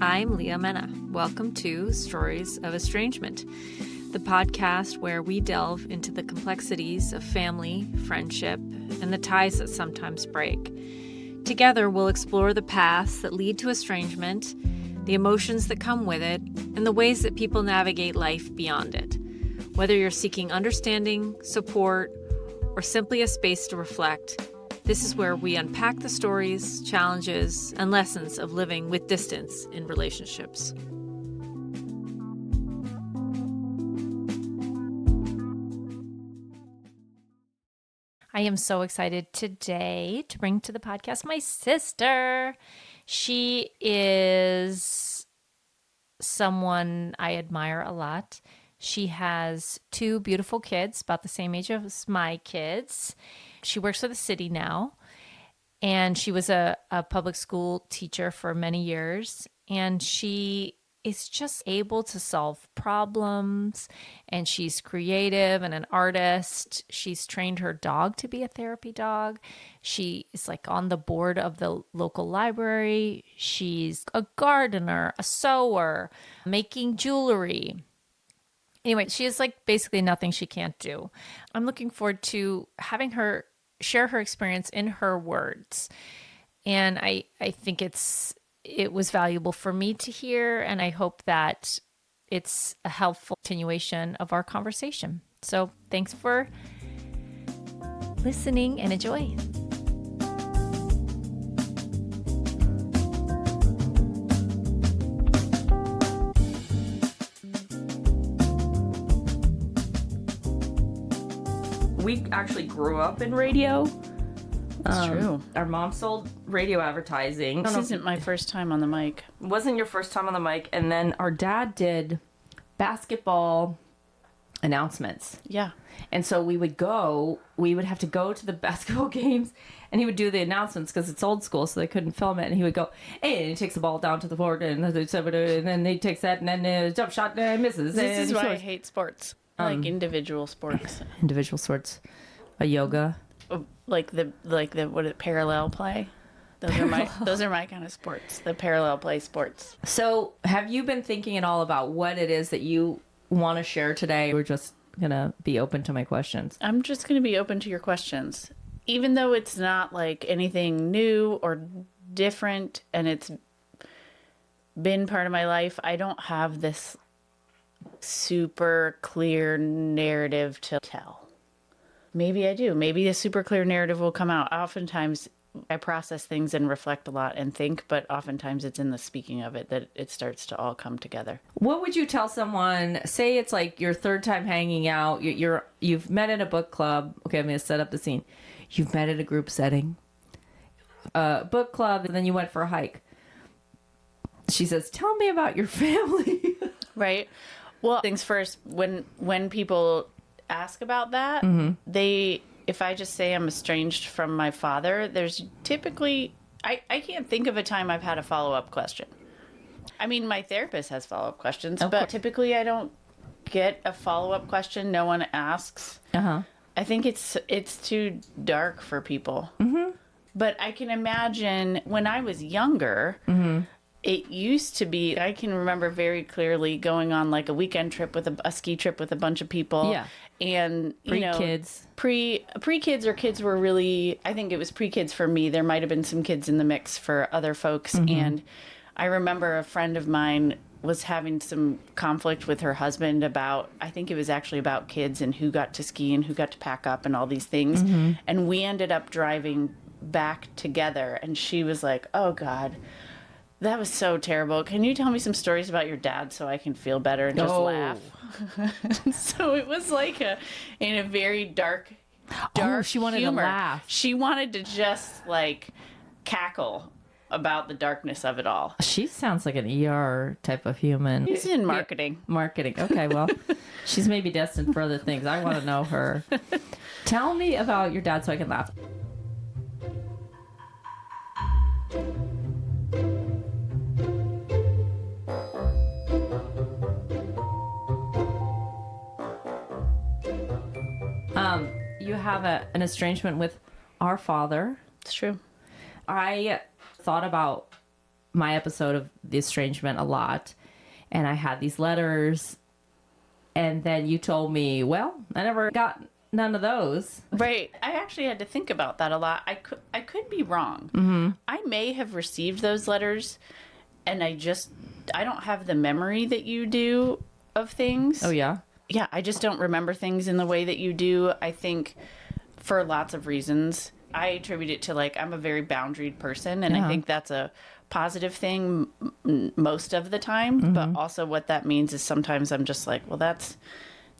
I'm Leah Mena. Welcome to Stories of Estrangement, the podcast where we delve into the complexities of family, friendship, and the ties that sometimes break. Together, we'll explore the paths that lead to estrangement, the emotions that come with it, and the ways that people navigate life beyond it. Whether you're seeking understanding, support, or simply a space to reflect, this is where we unpack the stories, challenges, and lessons of living with distance in relationships. I am so excited today to bring to the podcast my sister. She is someone I admire a lot. She has two beautiful kids, about the same age as my kids. She works for the city now, and she was a public school teacher for many years, and she is just able to solve problems, and she's creative and an artist. She's trained her dog to be a therapy dog. She is like on the board of the local library. She's a gardener, a sewer, making jewelry. Anyway, she is like basically nothing she can't do. I'm looking forward to having her share her experience in her words. And I think it was valuable for me to hear, and I hope that it's a helpful continuation of our conversation. So thanks for listening and enjoy. We actually grew up in radio. That's true. Our mom sold radio advertising. This isn't my first time on the mic. Wasn't your first time on the mic. And then our dad did basketball announcements. Yeah. And so we would have to go to the basketball games, and he would do the announcements because it's old school, so they couldn't film it. And he would go, hey, and he takes the ball down to the board, and then he takes that, and then jump shot, and misses. This is why I hate sports. I like individual sports. Individual sports. A yoga. Like the parallel play. Those are my kind of sports. The parallel play sports. So, have you been thinking at all about what it is that you want to share today? We're just gonna be open to my questions. I'm just gonna be open to your questions, even though it's not like anything new or different, and it's been part of my life. I don't have this super clear narrative to tell. Maybe I do. Maybe a super clear narrative will come out. Oftentimes I process things and reflect a lot and think, but oftentimes it's in the speaking of it that it starts to all come together. What would you tell someone, say it's like your third time hanging out, you've met in a book club. Okay, I'm going to set up the scene. You've met at a group setting, book club, and then you went for a hike. She says, tell me about your family. Right. Well, things first, when people ask about that, if I just say I'm estranged from my father, there's typically, I can't think of a time I've had a follow-up question. I mean, my therapist has follow-up questions, but typically I don't get a follow-up question. No one asks. I think it's too dark for people. But I can imagine when I was younger, it used to be, I can remember very clearly going on like a weekend trip with a ski trip with a bunch of people. Yeah. And, Pre-kids. Pre-kids or kids were really, I think it was pre-kids for me. There might have been some kids in the mix for other folks. And I remember a friend of mine was having some conflict with her husband about, I think it was actually about kids and who got to ski and who got to pack up and all these things. And we ended up driving back together, and she was like, oh God, that was so terrible. Can you tell me some stories about your dad so I can feel better and just laugh? So it was like in a very dark she wanted humor. to laugh. She wanted to just like cackle about the darkness of it all. She sounds like an ER type of human. She's in marketing. Marketing. Okay, well, she's maybe destined for other things. I want to know her. Tell me about your dad so I can laugh. You have an estrangement with our father. It's true. I thought about my episode of The Estrangement a lot, and I had these letters, and then you told me, well, I never got none of those. Right. I actually had to think about that a lot. I could be wrong. I may have received those letters, and I don't have the memory that you do of things. Oh, yeah? Yeah, I just don't remember things in the way that you do. I think for lots of reasons. I attribute it to, like, I'm a very boundaried person, and I think that's a positive thing most of the time. But also what that means is sometimes I'm just like, well, that's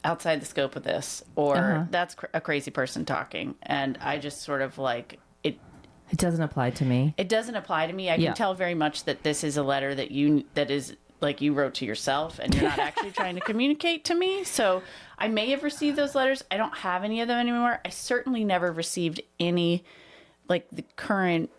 outside the scope of this, or that's a crazy person talking. And I just sort of like, it doesn't apply to me. It doesn't apply to me. I can tell very much that this is a letter that is like you wrote to yourself, and you're not actually trying to communicate to me. So I may have received those letters. I don't have any of them anymore. I certainly never received any, like the current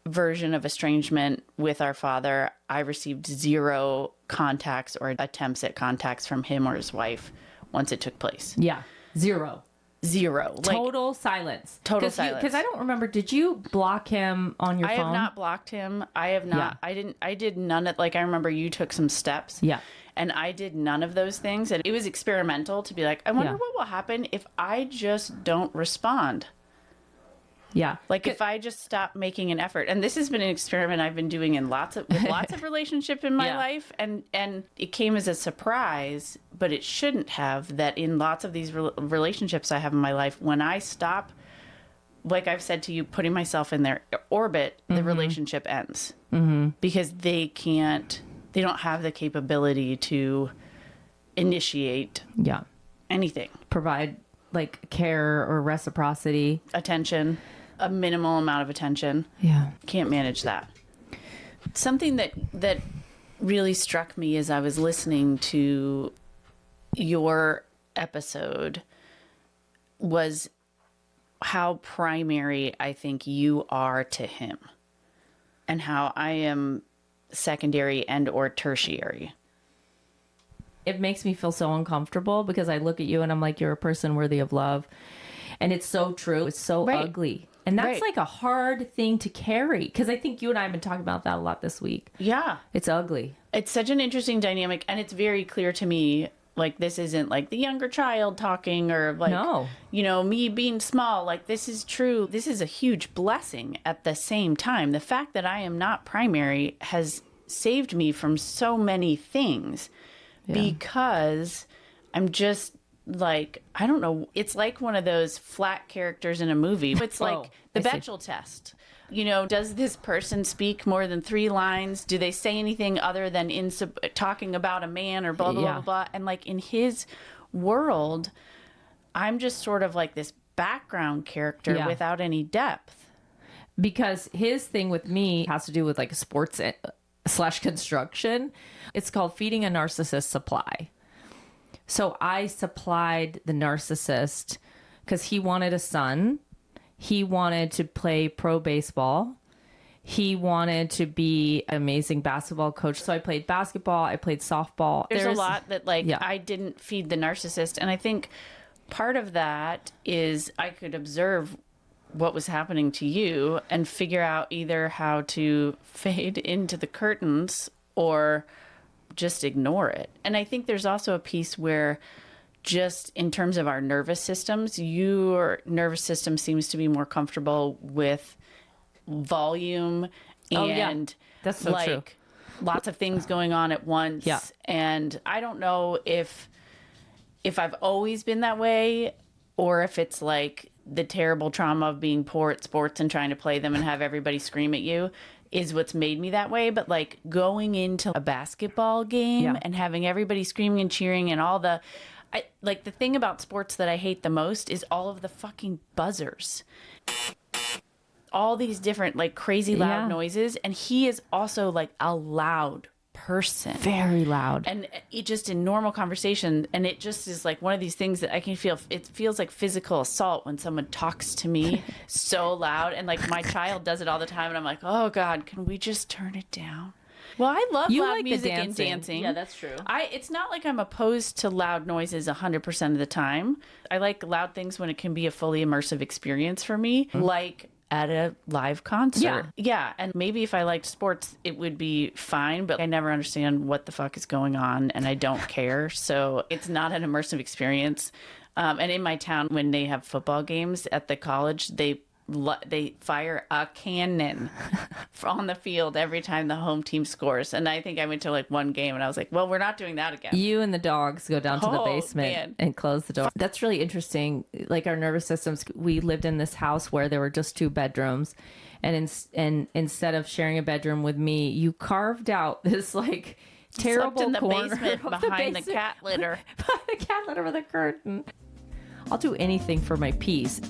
version of Estrangement with our father. I received 0 contacts or attempts at contacts from him or his wife once it took place. Yeah. 0. 0. Like, total silence. Total silence. Because I don't remember, did you block him on your phone? I have not blocked him. I have not. Yeah. I did none of, like, I remember you took some steps. Yeah. And I did none of those things. And it was experimental to be like, I wonder what will happen if I just don't respond. Yeah. Like if I just stop making an effort. And this has been an experiment I've been doing in lots of relationships in my life. And it came as a surprise, but it shouldn't have, that in lots of these relationships I have in my life, when I stop, like I've said to you, putting myself in their orbit, the relationship ends. Because they don't have the capability to initiate anything. Provide like care or reciprocity. Attention. A minimal amount of attention. Yeah. Can't manage that. Something that really struck me as I was listening to your episode was how primary I think you are to him, and how I am secondary and or tertiary. It makes me feel so uncomfortable because I look at you and I'm like, you're a person worthy of love. And it's so true. It's so ugly. And that's like a hard thing to carry. Because I think you and I have been talking about that a lot this week. Yeah. It's ugly. It's such an interesting dynamic. And it's very clear to me, like, this isn't like the younger child talking, or like, me being small. Like, this is true. This is a huge blessing at the same time. The fact that I am not primary has saved me from so many things. Because I'm just like, I don't know. It's like one of those flat characters in a movie. It's like the Bechdel test. Does this person speak more than 3 lines? Do they say anything other than talking about a man or blah, blah, blah, blah? And like in his world, I'm just sort of like this background character without any depth. Because his thing with me has to do with like sports / construction. It's called feeding a narcissist supply. So I supplied the narcissist because he wanted a son. He wanted to play pro baseball. He wanted to be an amazing basketball coach. So I played basketball. I played softball. There's a lot that I didn't feed the narcissist. And I think part of that is I could observe what was happening to you and figure out either how to fade into the curtains or just ignore it. And I think there's also a piece where, just in terms of our nervous systems, your nervous system seems to be more comfortable with volume and that's so true. Lots of things going on at once. Yeah. And I don't know if I've always been that way, or if it's like the terrible trauma of being poor at sports and trying to play them and have everybody scream at you is what's made me that way. But like going into a basketball game and having everybody screaming and cheering and all the thing about sports that I hate the most is all of the fucking buzzers. All these different like crazy loud noises. And he is also like a loud person. Very loud. And it just in normal conversation, and it just is like one of these things that I can feel. It feels like physical assault when someone talks to me so loud. And like my child does it all the time, and I'm like, oh God, can we just turn it down? Well, I love loud music and dancing. Yeah, that's true. It's not like I'm opposed to loud noises 100% of the time. I like loud things when it can be a fully immersive experience for me. Like at a live concert. Yeah. Yeah. And maybe if I liked sports, it would be fine, but I never understand what the fuck is going on and I don't care. So it's not an immersive experience. And in my town, when they have football games at the college, they fire a cannon on the field every time the home team scores. And I think I went to like one game and I was like, well, we're not doing that again. You and the dogs go down to the Oh, basement man. and close the door. That's really interesting. Like our nervous systems, we lived in this house where there were just 2 bedrooms. And instead of sharing a bedroom with me, you carved out this like terrible Slept in the corner basement of behind the basement cat litter. behind the cat litter with a curtain. I'll do anything for my peace.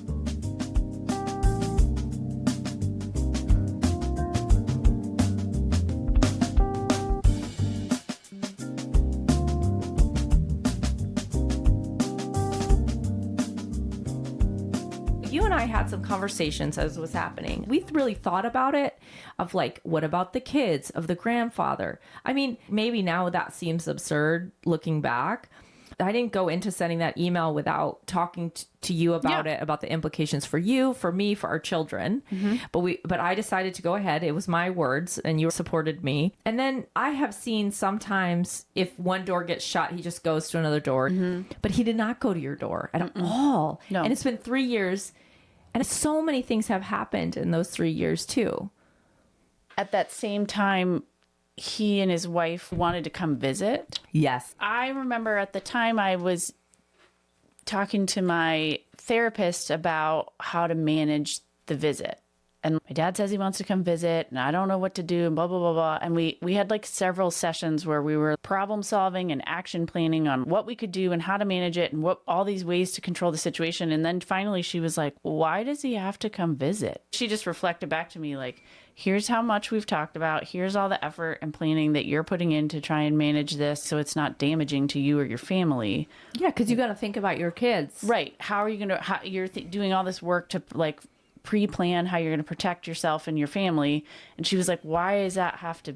You and I had some conversations as was happening. We really thought about it of like, what about the kids, of the grandfather? I mean, maybe now that seems absurd looking back. I didn't go into sending that email without talking to you about it, about the implications for you, for me, for our children. But I decided to go ahead. It was my words and you supported me. And then I have seen sometimes if one door gets shut, he just goes to another door. But he did not go to your door at all. No. And it's been 3 years. And so many things have happened in those 3 years too. At that same time, he and his wife wanted to come visit. Yes. I remember at the time I was talking to my therapist about how to manage the visit. And my dad says he wants to come visit and I don't know what to do and blah, blah, blah, blah. And we had like several sessions where we were problem solving and action planning on what we could do and how to manage it and what all these ways to control the situation. And then finally she was like, why does he have to come visit? She just reflected back to me like, here's how much we've talked about. Here's all the effort and planning that you're putting in to try and manage this so it's not damaging to you or your family. Yeah, because you got to think about your kids. Right. How are you going to, you're doing all this work to like pre-plan how you're going to protect yourself and your family. And she was like, why does that have to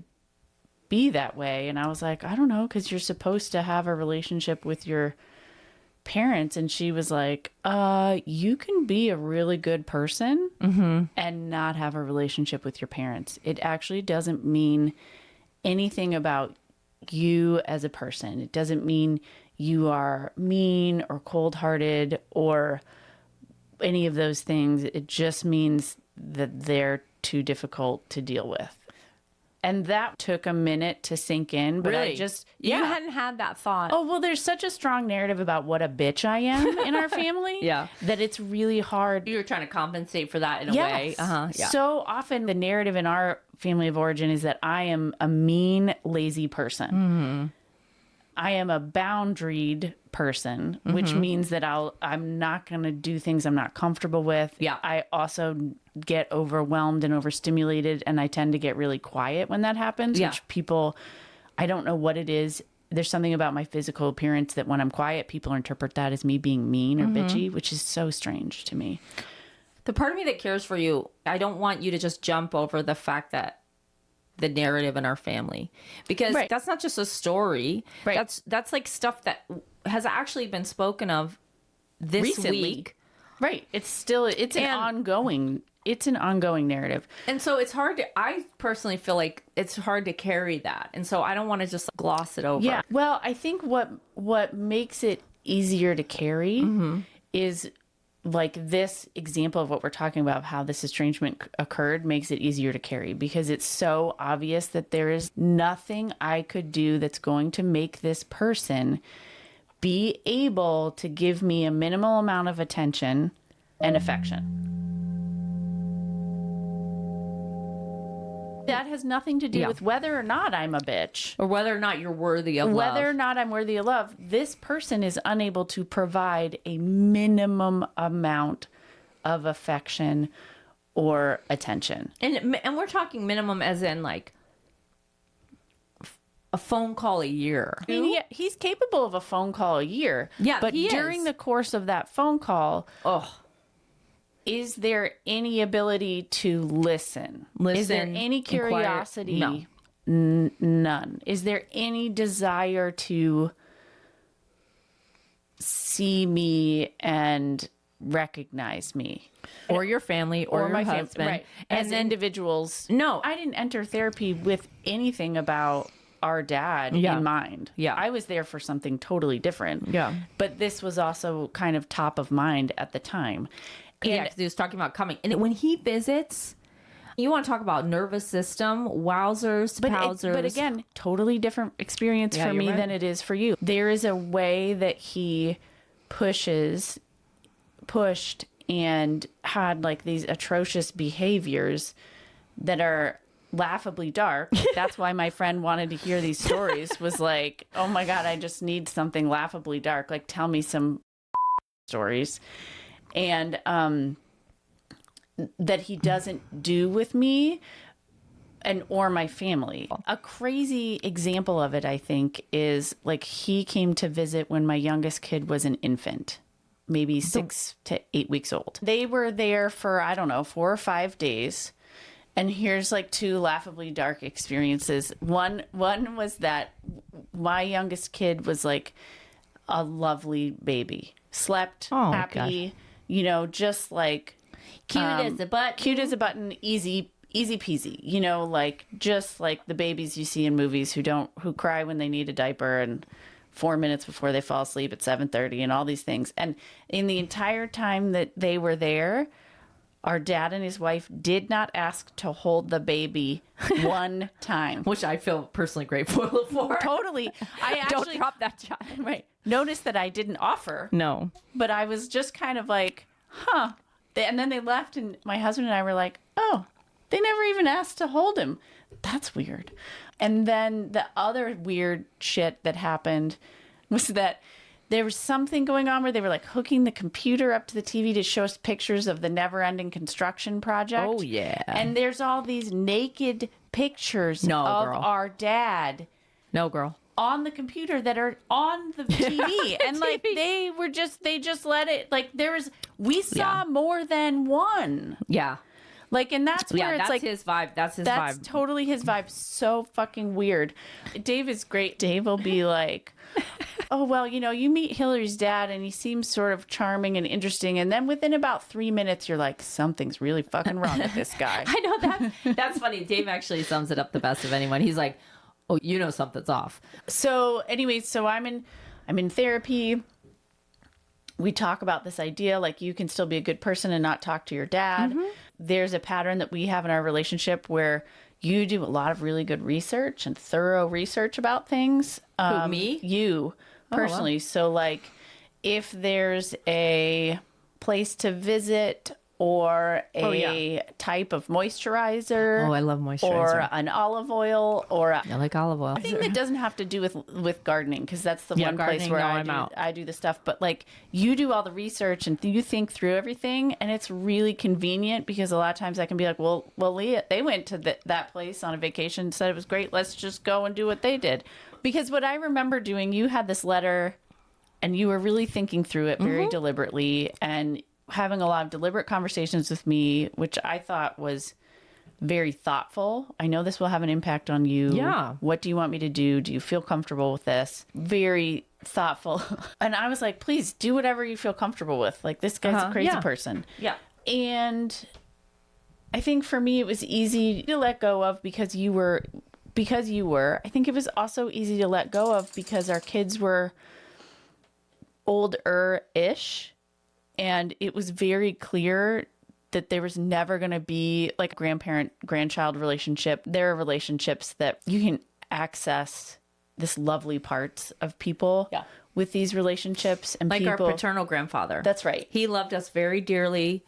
be that way? And I was like, I don't know, because you're supposed to have a relationship with your parents. And she was like, you can be a really good person and not have a relationship with your parents. It actually doesn't mean anything about you as a person. It doesn't mean you are mean or cold-hearted or any of those things. It just means that they're too difficult to deal with. And that took a minute to sink in, but I just, You hadn't had that thought. Oh, well, there's such a strong narrative about what a bitch I am in our family that it's really hard. You were trying to compensate for that in a way. Yeah. So often the narrative in our family of origin is that I am a mean, lazy person. I am a boundaried person, which means that I'm not going to do things I'm not comfortable with. Yeah. I also get overwhelmed and overstimulated, and I tend to get really quiet when that happens, which people, I don't know what it is. There's something about my physical appearance that when I'm quiet, people interpret that as me being mean or bitchy, which is so strange to me. The part of me that cares for you, I don't want you to just jump over the fact that the narrative in our family, because that's not just a story. That's like stuff that has actually been spoken of this Recently. week. Right. It's an ongoing narrative. And so it's hard to, I personally feel like it's hard to carry that. And so I don't want to just gloss it over. Yeah. Well, I think what makes it easier to carry is like this example of what we're talking about, how this estrangement occurred, makes it easier to carry because it's so obvious that there is nothing I could do that's going to make this person be able to give me a minimal amount of attention and affection. That has nothing to do with whether or not I'm a bitch. Or whether or not you're worthy of love. Whether or not I'm worthy of love, this person is unable to provide a minimum amount of affection or attention. And we're talking minimum as in like a phone call a year. I mean, he's capable of a phone call a year. Yeah, but he during is. the course of that phone call, is there any ability to listen? Is there any curiosity? No. None. Is there any desire to see me and recognize me or your family or your my husband. right? And As then individuals. No. I didn't enter therapy with anything about our dad in mind. Yeah. I was there for something totally different. Yeah. But this was also kind of top of mind at the time. Yeah, because he was talking about coming. And when he visits, you want to talk about nervous system, wowzers, powzers. But again, totally different experience for me than it is for you. There is a way that he pushed and had like these atrocious behaviors that are laughably dark. That's why my friend wanted to hear these stories, was like, oh my God, I just need something laughably dark. Like, tell me some stories. And that he doesn't do with me and or my family. A crazy example of it, I think, is like he came to visit when my youngest kid was an infant, maybe 6 to 8 weeks old. They were there for, I don't know, 4 or 5 days. And here's like 2 laughably dark experiences. One was that my youngest kid was like a lovely baby. Slept, happy, you know, just like cute as a button. Cute as a button, easy peasy. You know, like just like the babies you see in movies who cry when they need a diaper and 4 minutes before they fall asleep at 7:30 and all these things. And in the entire time that they were there, our dad and his wife did not ask to hold the baby one time. Which I feel personally grateful for. Totally. I actually Don't drop that child. Right. Noticed that I didn't offer. No. But I was just kind of like, huh. And then they left, and my husband and I were like, oh, they never even asked to hold him. That's weird. And then the other weird shit that happened was that there was something going on where they were like hooking the computer up to the TV to show us pictures of the never ending construction project. Oh, yeah. And there's all these naked pictures of our dad. No, girl. On the computer that are on the TV. And like they just let it, like we saw more than one. Yeah. Like, and that's where it's that's like his vibe. That's That's totally his vibe. So fucking weird. Dave is great. Dave will be like, oh, well, you know, you meet Hilary's dad and he seems sort of charming and interesting. And then within about 3 minutes, you're like, something's really fucking wrong with this guy. I know that's funny. Dave actually sums it up the best of anyone. He's like, oh, you know something's off. So anyway, so I'm in therapy. We talk about this idea, like you can still be a good person and not talk to your dad. Mm-hmm. There's a pattern that we have in our relationship where you do a lot of really good research and thorough research about things. Who, me? You, personally. Oh, wow. So like if there's a place to visit or a type of moisturizer. Oh, I love moisturizer. Or an olive oil or I like olive oil. I think that doesn't have to do with gardening, because that's the one place where I do the stuff. But like you do all the research and you think through everything, and it's really convenient because a lot of times I can be like, well, Leah, they went to that place on a vacation, said it was great. Let's just go and do what they did. Because what I remember doing, you had this letter and you were really thinking through it very deliberately and having a lot of deliberate conversations with me, which I thought was very thoughtful. I know this will have an impact on you. Yeah. What do you want me to do? Do you feel comfortable with this? Very thoughtful. And I was like, please do whatever you feel comfortable with. Like, this guy's a crazy person. Yeah. And I think for me, it was easy to let go of because you were. I think it was also easy to let go of because our kids were older-ish. And it was very clear that there was never going to be like a grandparent-grandchild relationship. There are relationships that you can access this lovely parts of people with these relationships. And like people, our paternal grandfather. That's right. He loved us very dearly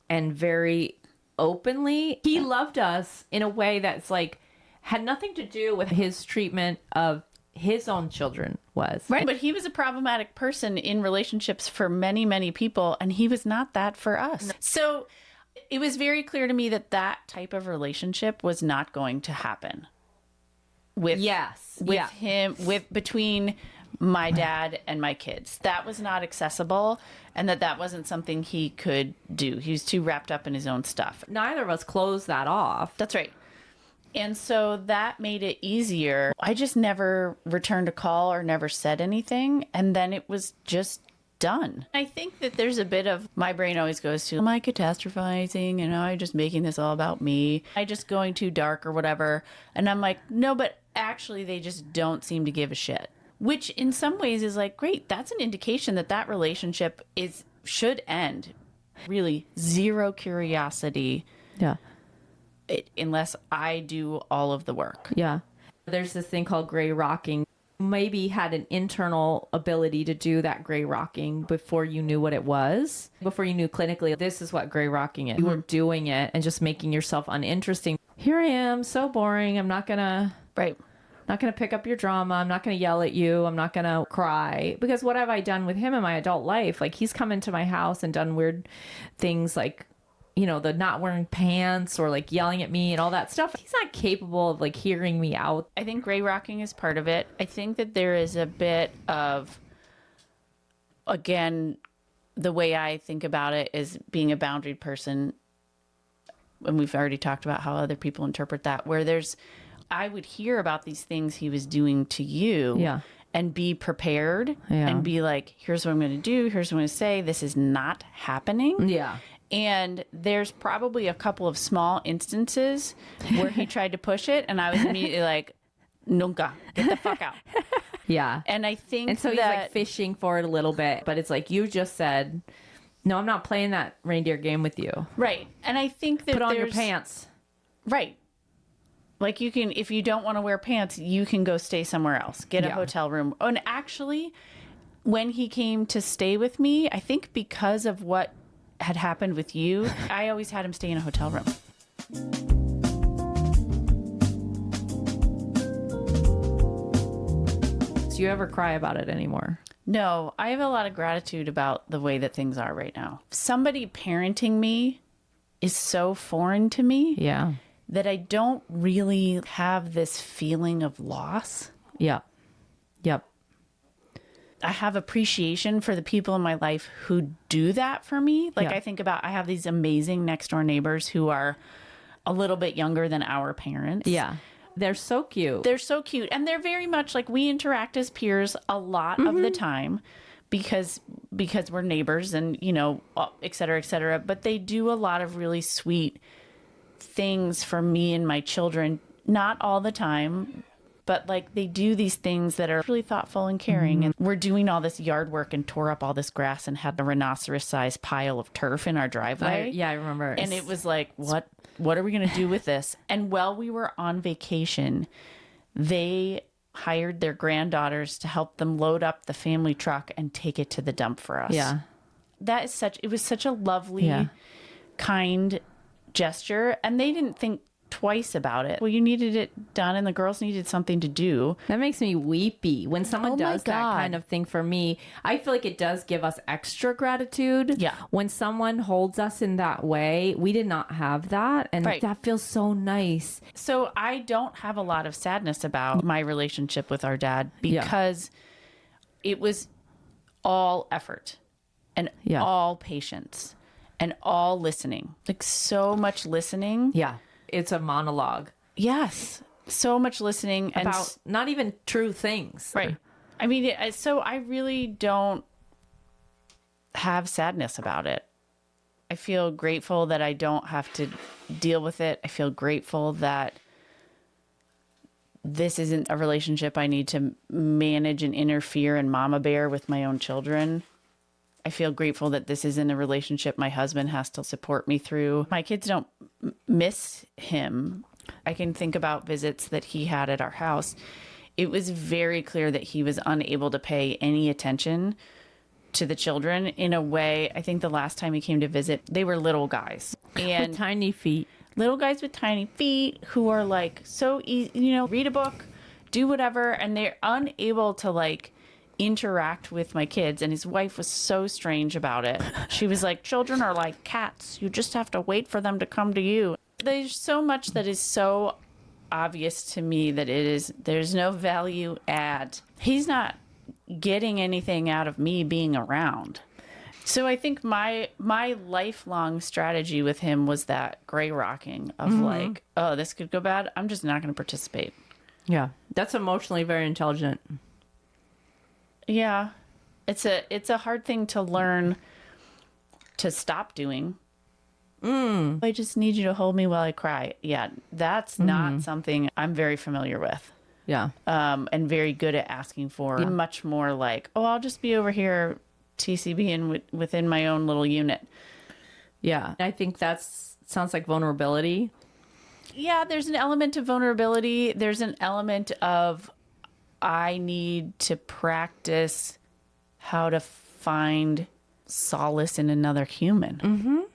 and very openly. He loved us in a way that's like had nothing to do with his treatment of his own children was. Right. But he was a problematic person in relationships for many, many people, and he was not that for us. So it was very clear to me that type of relationship was not going to happen with between my dad and my kids. That was not accessible, and that wasn't something he could do. He was too wrapped up in his own stuff. Neither of us closed that off. That's right. And so that made it easier. I just never returned a call or never said anything. And then it was just done. I think that there's a bit of, my brain always goes to, am I catastrophizing? And am I just making this all about me? Am I just going too dark or whatever? And I'm like, no, but actually they just don't seem to give a shit. Which in some ways is like, great, that's an indication that that relationship should end. Really, zero curiosity. Yeah. Unless I do all of the work. Yeah. There's this thing called gray rocking. Maybe had an internal ability to do that gray rocking before you knew what it was, before you knew clinically, this is what gray rocking is. You were doing it and just making yourself uninteresting. Here I am, so boring. I'm not going to. Right. Not going to pick up your drama. I'm not going to yell at you. I'm not going to cry. Because what have I done with him in my adult life? Like, he's come into my house and done weird things like, you know, the not wearing pants or like yelling at me and all that stuff. He's not capable of like hearing me out. I think gray rocking is part of it. I think that there is a bit of, again, the way I think about it is being a boundaried person. And we've already talked about how other people interpret that, where I would hear about these things he was doing to you. Yeah. And be prepared and be like, here's what I'm going to do. Here's what I'm going to say. This is not happening. Yeah. And there's probably a couple of small instances where he tried to push it. And I was immediately like, nunca, get the fuck out. Yeah. And I think and so he's like fishing for it a little bit. But it's like, you just said, no, I'm not playing that reindeer game with you. Right. And I think that put on your pants. Right. Like, you can, if you don't want to wear pants, you can go stay somewhere else. Get a hotel room. Oh, and actually, when he came to stay with me, I think because of what had happened with you, I always had him stay in a hotel room. Do you ever cry about it anymore? No, I have a lot of gratitude about the way that things are right now. Somebody parenting me is so foreign to me. Yeah. That I don't really have this feeling of loss. Yeah. Yep. I have appreciation for the people in my life who do that for me. Like, Yeah. I think about, I have these amazing next door neighbors who are a little bit younger than our parents. Yeah. They're so cute. They're so cute. And they're very much like, we interact as peers a lot of the time because we're neighbors and, you know, et cetera, et cetera. But they do a lot of really sweet things for me and my children, not all the time, but like they do these things that are really thoughtful and caring. And we're doing all this yard work and tore up all this grass and had a rhinoceros-sized pile of turf in our driveway. I remember. And it was like, what are we going to do with this? And while we were on vacation, they hired their granddaughters to help them load up the family truck and take it to the dump for us. Yeah. It was such a lovely, kind gesture, and they didn't think twice about it. Well, you needed it done and the girls needed something to do. That makes me weepy when someone Oh my does that God. kind of thing for me. I feel like it does give us extra gratitude. Yeah. When someone holds us in that way, we did not have that. And Right. that feels so nice. So I don't have a lot of sadness about my relationship with our dad because it was all effort and all patience and all listening. Like, so much listening. Yeah. It's a monologue. Yes. So much listening. And About not even true things. right. I mean, so I really don't have sadness about it. I feel grateful that I don't have to deal with it. I feel grateful that this isn't a relationship I need to manage and interfere and mama bear with my own children. I feel grateful that this isn't a relationship my husband has to support me through. My kids don't miss him. I can think about visits that he had at our house. It was very clear that he was unable to pay any attention to the children in a way. I think the last time he came to visit, they were little guys. And With tiny feet. little guys with tiny feet who are like so easy, you know, read a book, do whatever, and they're unable to like interact with my kids. And his wife was so strange about it. She was like, children are like cats. You just have to wait for them to come to you. There's so much that is so obvious to me that there's no value add. He's not getting anything out of me being around. So I think my lifelong strategy with him was that gray rocking of like, oh, this could go bad. I'm just not going to participate. Yeah. That's emotionally very intelligent. Yeah. It's a hard thing to learn to stop doing. I just need you to hold me while I cry. Yeah, that's not something I'm very familiar with. Yeah. And very good at asking for. Much more like, oh, I'll just be over here TCB and within my own little unit. Yeah. I think sounds like vulnerability. Yeah, there's an element of vulnerability. There's an element of I need to practice how to find solace in another human.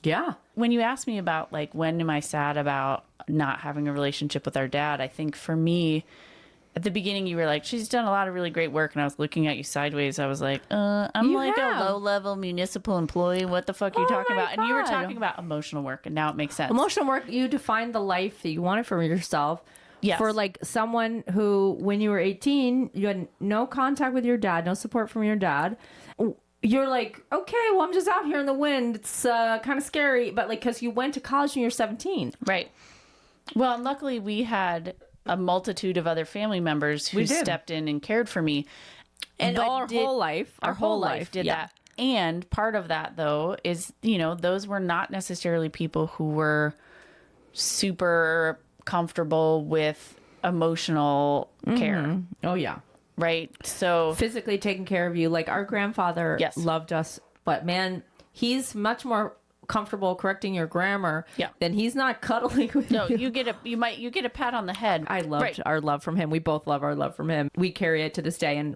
Yeah. When you ask me about like when am I sad about not having a relationship with our dad, I think for me at the beginning you were like, she's done a lot of really great work, and I was looking at you sideways. I was like, I'm You like have. a low-level municipal employee. What the fuck are you talking my about? And you were God. talking about emotional work, and now it makes sense. Emotional work, you define the life that you wanted for yourself. Yes. For like someone who, when you were 18, you had no contact with your dad, no support from your dad. You're like, okay, well, I'm just out here in the wind. It's kind of scary. But like, because you went to college when you were 17. Right. Well, and luckily we had a multitude of other family members who We did. stepped in and cared for me. And But our whole life. Our whole life did that. And part of that, though, is, those were not necessarily people who were super comfortable with emotional care. Oh, yeah. Right. So, Physically taking care of you. Like our grandfather Yes. loved us. But man, he's much more comfortable correcting your grammar than he's not cuddling with no, you. you get a pat on the head. I loved our love from him. We both love our love from him. We carry it to this day. And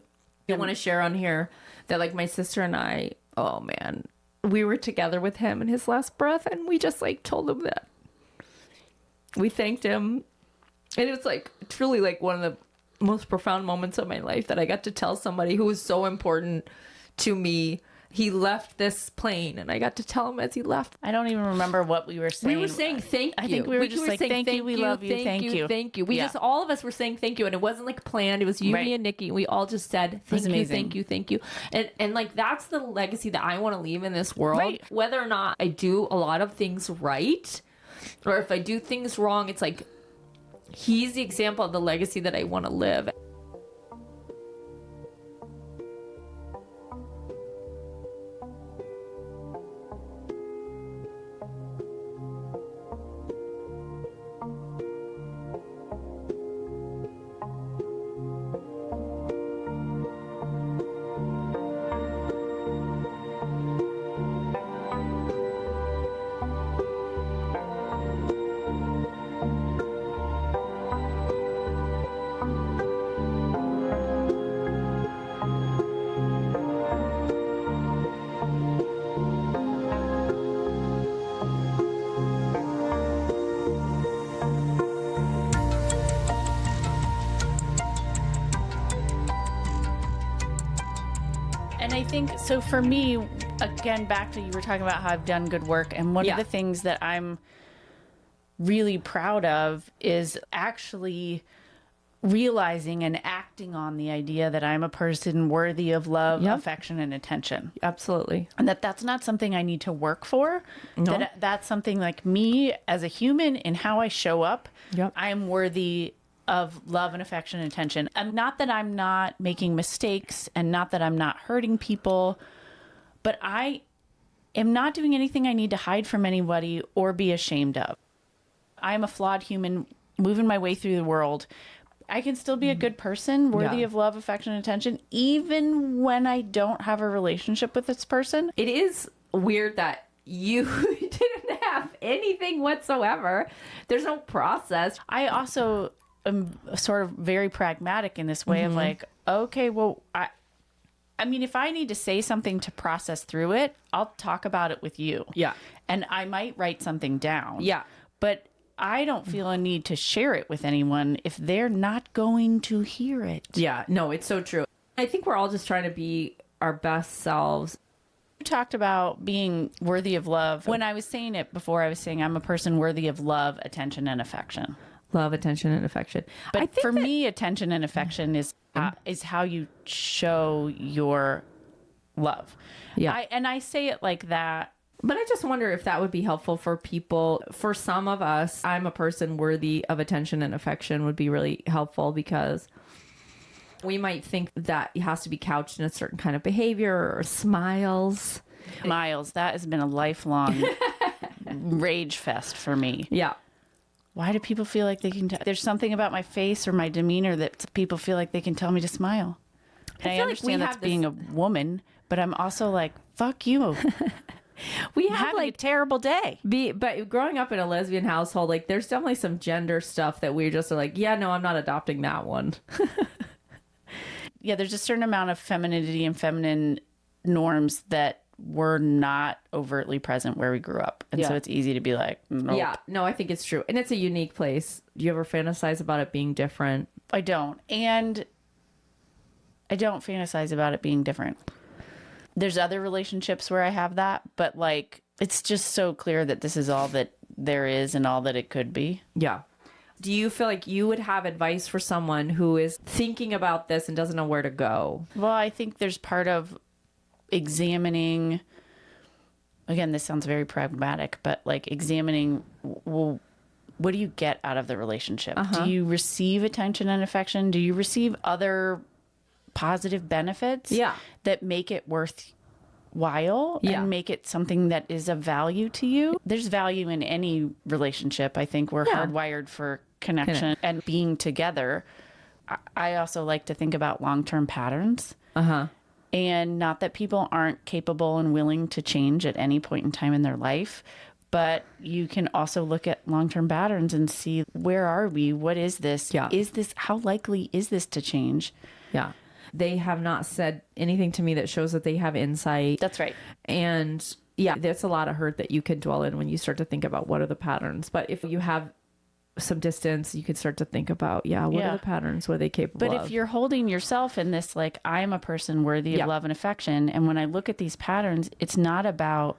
I want to share on here that like my sister and I, oh man, we were together with him in his last breath, and we just like told him that. We thanked him. And it was like truly like one of the most profound moments of my life that I got to tell somebody who was so important to me. He left this plane, and I got to tell him as he left. I don't even remember what we were saying. We were saying thank you. I think we were just like, saying thank you, we love you, thank you. Thank you. We Yeah. just, all of us were saying thank you, and it wasn't like planned. It was you, Right. me, and Nikki. We all just said was thank you, amazing. thank you, thank you. And like, that's the legacy that I want to leave in this world. Right. Whether or not I do a lot of things right, or if I do things wrong, it's like, he's the example of the legacy that I want to live. And I think, so for me, again, back to you were talking about how I've done good work. And one of the things that I'm really proud of is actually realizing and acting on the idea that I'm a person worthy of love, affection, and attention. Absolutely. And that's not something I need to work for. No. That's something like me as a human and how I show up. Yep. I am worthy of love and affection and attention. And not that I'm not making mistakes, and not that I'm not hurting people, but I am not doing anything I need to hide from anybody or be ashamed of. I'm a flawed human moving my way through the world. I can still be a good person, worthy of love, affection, and attention, even when I don't have a relationship with this person. It is weird that you didn't have anything whatsoever. There's no process. I also am sort of very pragmatic in this way of like, okay, well, I mean, if I need to say something to process through it, I'll talk about it with you. Yeah. And I might write something down. Yeah. But I don't feel a need to share it with anyone if they're not going to hear it. Yeah, no, it's so true. I think we're all just trying to be our best selves. You talked about being worthy of love. When I was saying it before, I was saying I'm a person worthy of love, attention, and affection. Love, attention, and affection. But I think for me, attention and affection is how you show your love. Yeah. And I say it like that. But I just wonder if that would be helpful for people. For some of us, I'm a person worthy of attention and affection would be really helpful because We might think that it has to be couched in a certain kind of behavior or smiles. Miles, that has been a lifelong rage fest for me. Yeah. Why do people feel like they can there's something about my face or my demeanor that people feel like they can tell me to smile? And I feel like we understand that's have being a woman, but I'm also like, fuck you. We I'm have having a like terrible day. but growing up in a lesbian household, like there's definitely some gender stuff that we just are like, yeah, no, I'm not adopting that one. Yeah, there's a certain amount of femininity and feminine norms that were not overtly present where we grew up. And so Yeah. it's easy to be like, nope. Yeah, no, I think it's true. And it's a unique place. Do you ever fantasize about it being different? I don't. And I don't fantasize about it being different. There's other relationships where I have that, but like it's just so clear that this is all that there is and all that it could be. Yeah. Do you feel like you would have advice for someone who is thinking about this and doesn't know where to go? Well, I think there's part of examining, again, this sounds very pragmatic, but like examining, well, what do you get out of the relationship? Do you receive attention and affection? Do you receive other positive benefits Yeah. that make it worthwhile Yeah. and make it something that is of value to you? There's value in any relationship. I think we're Yeah. hardwired for connection and being together. I also like to think about long-term patterns. And not that people aren't capable and willing to change at any point in time in their life, but you can also look at long-term patterns and see, where are we? What is this? Yeah. How likely is this to change? Yeah. They have not said anything to me that shows that they have insight. That's right. And yeah, there's a lot of hurt that you can dwell in when you start to think about what are the patterns. But if you have some distance, you can start to think about, what are the patterns? What are they capable But of? if you're holding yourself in this, like, I'm a person worthy of love and affection, and when I look at these patterns, it's not about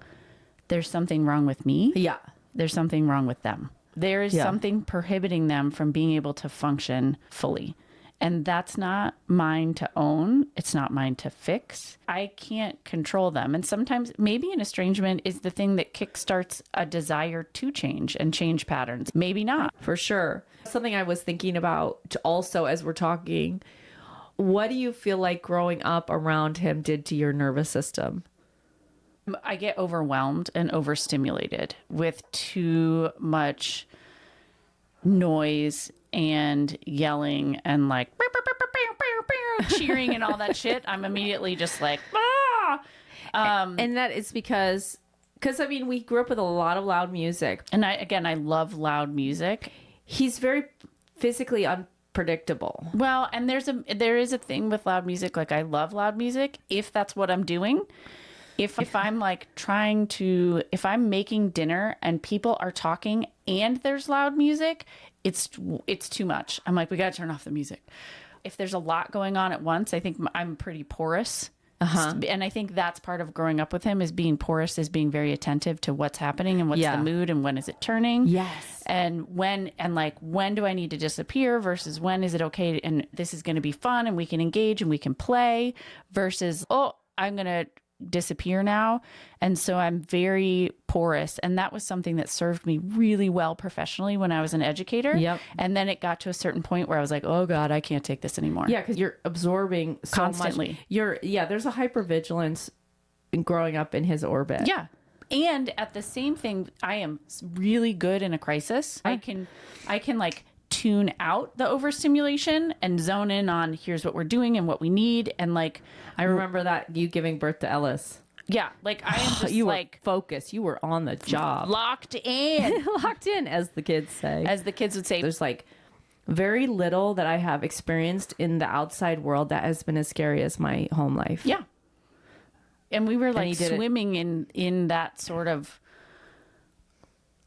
there's something wrong with me. Yeah. There's something wrong with them. There is something prohibiting them from being able to function fully. And that's not mine to own. It's not mine to fix. I can't control them. And sometimes maybe an estrangement is the thing that kickstarts a desire to change and change patterns. Maybe not. For sure. Something I was thinking about also as we're talking, what do you feel like growing up around him did to your nervous system? I get overwhelmed and overstimulated with too much noise and yelling and like cheering and all that shit. I'm immediately just like, ah! And that is because I mean, we grew up with a lot of loud music. And I love loud music. He's very physically unpredictable. Well, and there is a thing with loud music. Like, I love loud music if that's what I'm doing. If I'm like if I'm making dinner and people are talking and there's loud music, it's too much. I'm like, we got to turn off the music. If there's a lot going on at once, I think I'm pretty porous. And I think that's part of growing up with him, is being porous, is being very attentive to what's happening and what's the mood and when is it turning. Yes. And when do I need to disappear versus when is it okay and this is going to be fun and we can engage and we can play versus, oh, I'm going to disappear now. And so I'm very porous, and that was something that served me really well professionally when I was an educator. Yep. And then it got to a certain point where I was like, oh God, I can't take this anymore. Yeah, because you're absorbing so Constantly. much. There's a hypervigilance in growing up in his orbit. Yeah. And at the same thing, I am really good in a crisis. I can like tune out the overstimulation and zone in on here's what we're doing and what we need. And like, I remember that you giving birth to Ellis. yeah, like I am just You were like focused. You were on the job. locked in, Locked in, as the kids say. as the kids would say. There's like very little that I have experienced in the outside world that has been as scary as my home life. Yeah. And we were like he did it. swimming in that sort of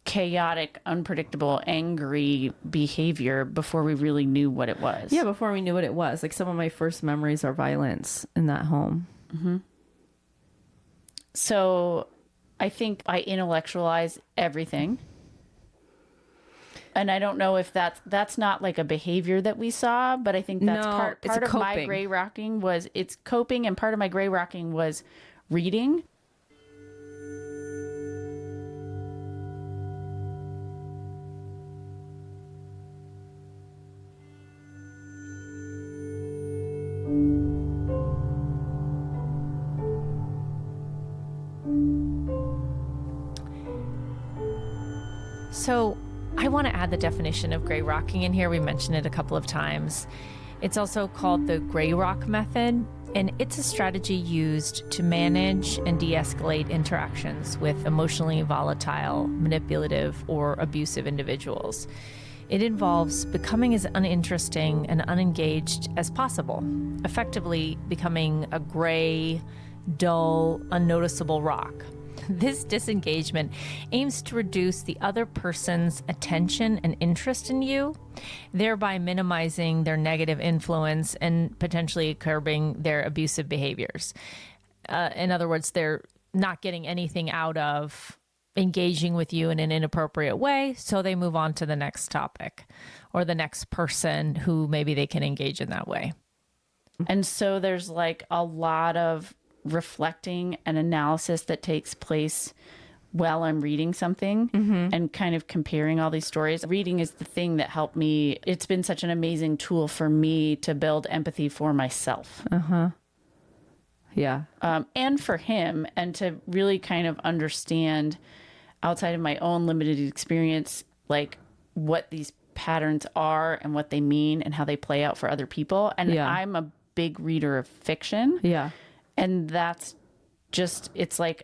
chaotic, unpredictable, angry behavior before we really knew what it was. Yeah, before we knew what it was. Like, some of my first memories are violence in that home. So I think I intellectualize everything. And I don't know if that's not like a behavior that we saw, but I think that's No, part it's of my coping. gray rocking was it's coping, and part of my gray rocking was reading. So I want to add the definition of gray rocking in here. We mentioned it a couple of times. It's also called the gray rock method, and it's a strategy used to manage and de-escalate interactions with emotionally volatile, manipulative, or abusive individuals. It involves becoming as uninteresting and unengaged as possible, effectively becoming a gray, dull, unnoticeable rock. This disengagement aims to reduce the other person's attention and interest in you, thereby minimizing their negative influence and potentially curbing their abusive behaviors. In other words, they're not getting anything out of engaging with you in an inappropriate way, so they move on to the next topic or the next person who maybe they can engage in that way. And so there's like a lot of reflecting and analysis that takes place while I'm reading something and kind of comparing all these stories. Reading is the thing that helped me. It's been such an amazing tool for me to build empathy for myself. Yeah. And for him, and to really kind of understand outside of my own limited experience, like what these patterns are and what they mean and how they play out for other people. And Yeah. I'm a big reader of fiction. Yeah. And that's just, it's like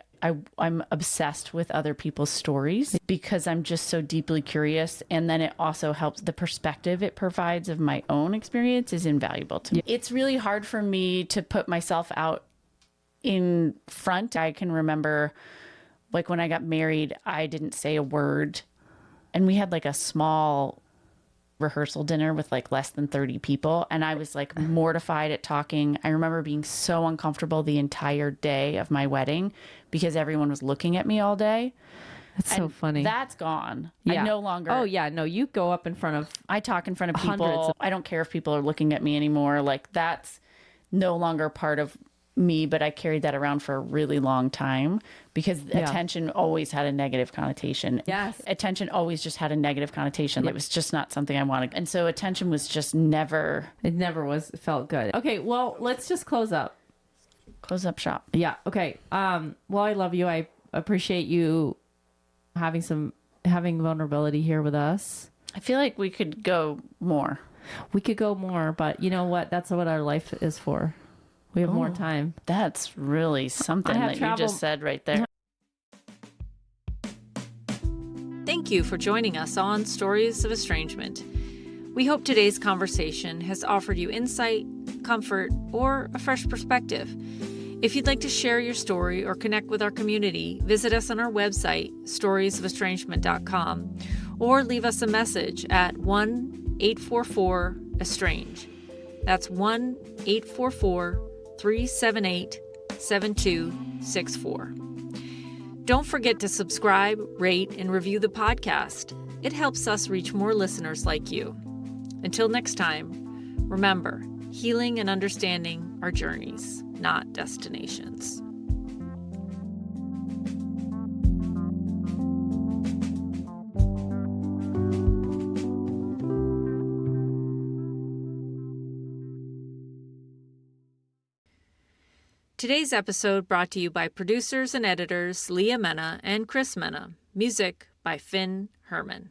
I'm obsessed with other people's stories because I'm just so deeply curious. And then it also helps, the perspective it provides of my own experience is invaluable to me. It's really hard for me to put myself out in front. I can remember like when I got married, I didn't say a word. And we had like a small rehearsal dinner with like less than 30 people. And I was like mortified at talking. I remember being so uncomfortable the entire day of my wedding because everyone was looking at me all day. That's so And funny. That's gone. Yeah. I no longer. Oh, yeah. No, you go up in front of. I talk in front of people. Hundreds of- I don't care if people are looking at me anymore. Like that's no longer part of me, but I carried that around for a really long time because attention always had a negative connotation. Yes. Attention always just had a negative connotation. It was just not something I wanted. And so attention was just never It never was felt good. Okay, well, let's just close up. close up shop. Yeah. Okay. Well, I love you. I appreciate you having vulnerability here with us. I feel like we could go more. We could go more, but you know what? That's what our life is for. We have more time. That's really something I have that travel- you just said right there. Thank you for joining us on Stories of Estrangement. We hope today's conversation has offered you insight, comfort, or a fresh perspective. If you'd like to share your story or connect with our community, visit us on our website, storiesofelstrangement.com, or leave us a message at 1-844-ESTRANGE. That's 1-844-378-7264. Don't forget to subscribe, rate, and review the podcast. It helps us reach more listeners like you. Until next time, remember, healing and understanding are journeys, not destinations. Today's episode brought to you by producers and editors Leah Mena and Chris Mena. Music by Finn Herman.